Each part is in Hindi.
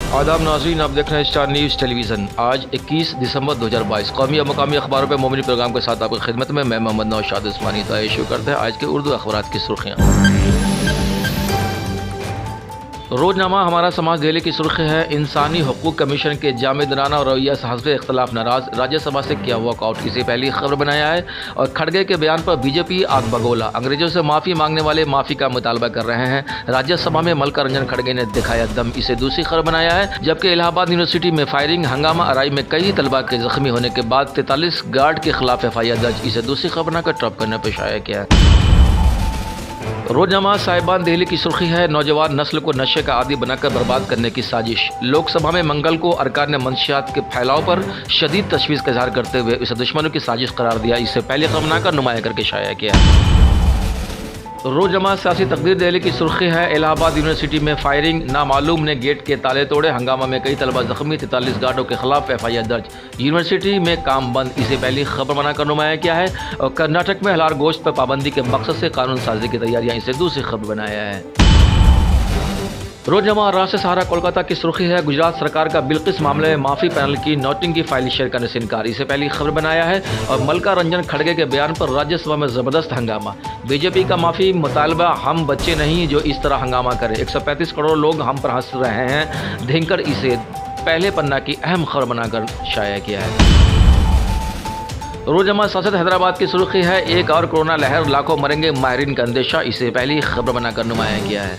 आदाब नाज़रीन, आप देख रहे हैं स्टार न्यूज़ टेलीविज़न। आज 21 दिसंबर 2022 कौमी और मकामी अखबारों पर मोमिनी प्रोग्राम के साथ आपकी खिदमत में मैं मोहम्मद नौशाद उस्मानी शुरू करते हैं आज के उर्दू अखबारात की सुर्खियाँ। रोजनामा हमारा समाज दिल्ली की सुर्खी है, इंसानी हकूक़ कमीशन के जामिदाना रवैया से हस्ब इख्तलाफ नाराज, राज्यसभा से किया वॉकआउट। इसे पहली खबर बनाया है और खड़गे के बयान पर बीजेपी आग बगोला, अंग्रेजों से माफ़ी मांगने वाले माफ़ी का मुतालबा कर रहे हैं। राज्यसभा में मल्लिका रंजन खड़गे ने दिखाया दम, इसे दूसरी खबर बनाया है। जबकि इलाहाबाद यूनिवर्सिटी में फायरिंग हंगामा आराई में कई तलबा के जख्मी होने के बाद 43 गार्ड के खिलाफ FIR दर्ज, इसे दूसरी खबर बनाकर टॉप करने पेश आया किया है। रोजनामा साहिबान दिल्ली की सुर्खी है, नौजवान नस्ल को नशे का आदी बनाकर बर्बाद करने की साजिश। लोकसभा में मंगल को अरकान ने मंशियात के फैलाव पर शदीद तशवीश का इजहार करते हुए इसे दुश्मनों की साजिश करार दिया, इससे पहले खबर बनाकर नुमाया करके शाया किया। रोजनामा सियासी तकदीर दिल्ली की सुर्खी है, इलाहाबाद यूनिवर्सिटी में फायरिंग, नामालूम ने गेट के ताले तोड़े, हंगामा में कई तलबा जख्मी, 43 गार्डों के खिलाफ FIR दर्ज, यूनिवर्सिटी में काम बंद, इसे पहली खबर बनाकर नुमाया किया है। और कर्नाटक में हलाल गोश्त पर पाबंदी के मकसद से कानून साजी की तैयारियां, इसे दूसरी खबर बनाया है। रोजनामा राष्ट्र सहारा कोलकाता की सुर्खी है, गुजरात सरकार का बिल्किस मामले में माफ़ी पैनल की नोटिंग की फाइल शेयर करने से इनकार, इसे पहली खबर बनाया है। और मल्लिका रंजन खड़गे के बयान पर राज्यसभा में ज़बरदस्त हंगामा, बीजेपी का माफ़ी मुतालबा, हम बच्चे नहीं जो इस तरह हंगामा करें, 135 करोड़ लोग हम पर हंस रहे हैं, धींकर इसे पहले पन्ना की अहम खबर बनाकर शाया किया है। रोजनामा सियासत हैदराबाद की सुर्खी है, एक और कोरोना लहर, लाखों मरेंगे, माहिरीन का अंदेशा, इसे पहली खबर बनाकर नुमाया किया है।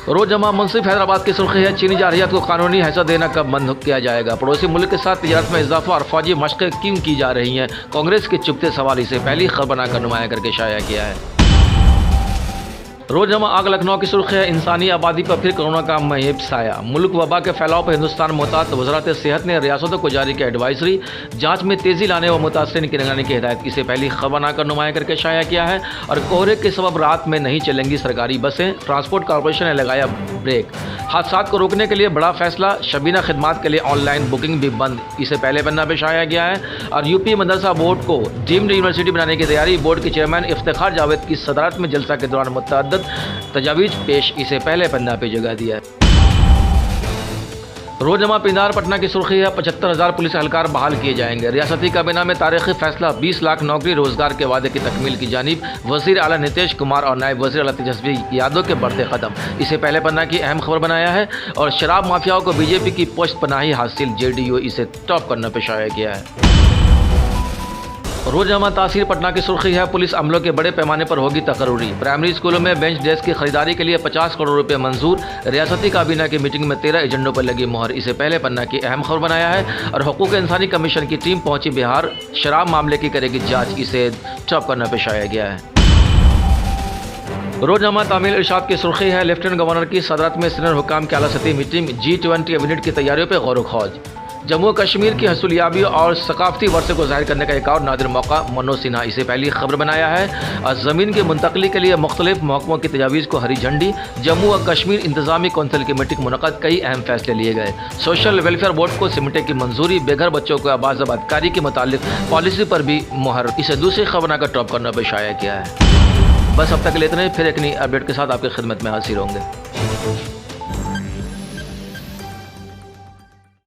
रोजनामा मुंसिफ हैदराबाद की सुर्खी है, चीनी जारहियत को कानूनी हैसियत देना कब बंद किया जाएगा, पड़ोसी मुल्क के साथ तिजारत में इजाफा और फौजी मशक़ें क्यों की जा रही हैं, कांग्रेस के चुभते सवाल, इसे पहली खबर बनाकर नुमाया करके शाया किया है। रोजनामा आग लखनऊ की सुर्खी है, इंसानी आबादी पर फिर कोरोना का महब साया, मुल्क वबा के फैलाव पर हिंदुस्तान मोहतात, वज़ारत सेहत ने रियासतों को जारी किया एडवाइजरी, जांच में तेजी लाने व मुतासरीन की निगरानी की हिदायत, इसे पहली खबर बनाकर नुमाया करके शाया किया है। और कोहरे के सबब रात में नहीं चलेंगी सरकारी बसें, ट्रांसपोर्ट कॉरपोरेशन ने लगाया ब्रेक, हादसा को रोकने के लिए बड़ा फैसला, शबीना खिदमात के लिए ऑनलाइन बुकिंग भी बंद, इसे पहले पन्ना पे शाया गया है। और यूपी मदरसा बोर्ड को डीम्ड यूनिवर्सिटी बनाने की तैयारी, बोर्ड के चेयरमैन इफ्तिखार जावेद की सदारत में जलसा के दौरान मुतअद्दिद तजावीज पेश, इसे पहले पन्ना पे जगह दिया है। रोजनामा पिंदार पटना की सुर्खी है, 75,000 पुलिस एहलकार बहाल किए जाएंगे, रियासती काबीना में तारीखी फैसला, 20 लाख नौकरी रोजगार के वादे की तकमील की जानिब, वजीर आला नीतीश कुमार और नायब वजीर आला तेजस्वी यादव के बढ़ते कदम, इसे पहले पन्ना की अहम खबर बनाया है। और शराब माफियाओं को बीजेपी की पोस्ट पनाही हासिल, JDU, इसे टॉप करना पे शाया किया है। रोजनामा तासीर पटना की सुर्खी है, पुलिस अमलों के बड़े पैमाने पर होगी तकर्री, प्राइमरी स्कूलों में बेंच डेस्क की खरीदारी के लिए 50 करोड़ रुपए मंजूर, रियासती काबीना की मीटिंग में 13 एजेंडों पर लगी मोहर, इसे पहले पन्ना की अहम खबर बनाया है। और हकूक़ इंसानी कमीशन की टीम पहुंची बिहार, शराब मामले की करेगी जांच, इसे टॉप करना पेश आया गया है। रोजनामा तामील इरशाद की सुर्खी है, लेफ्टिनेंट गवर्नर की सदरत में सीनियर हुकाम की आला सतही मीटिंग, G20 यूनिट की तैयारियों पर गौर खोज, जम्मू कश्मीर की हसूलियाबी और सकाफती वर्षे को जाहिर करने का एक और नादिर मौका, मनोज सिन्हा, इसे पहली खबर बनाया है। और ज़मीन की मुंतकली के लिए मुख्तलिफ महकमों की तजावीज़ को हरी झंडी, जम्मू और कश्मीर इंतजामी कौंसिल की मीटिंग मुनक़द, कई अहम फैसले लिए गए, सोशल वेलफेयर बोर्ड को सिमटे की मंजूरी, बेघर बच्चों को आबादकारी के मुतालिक पॉलिसी पर भी मोहर, इसे दूसरी खबर बनाकर टॉप करना पे शाया किया है। बस अब तक के लिए इतने, फिर एक नई अपडेट के साथ आपकी खिदमत में हाजिर होंगे।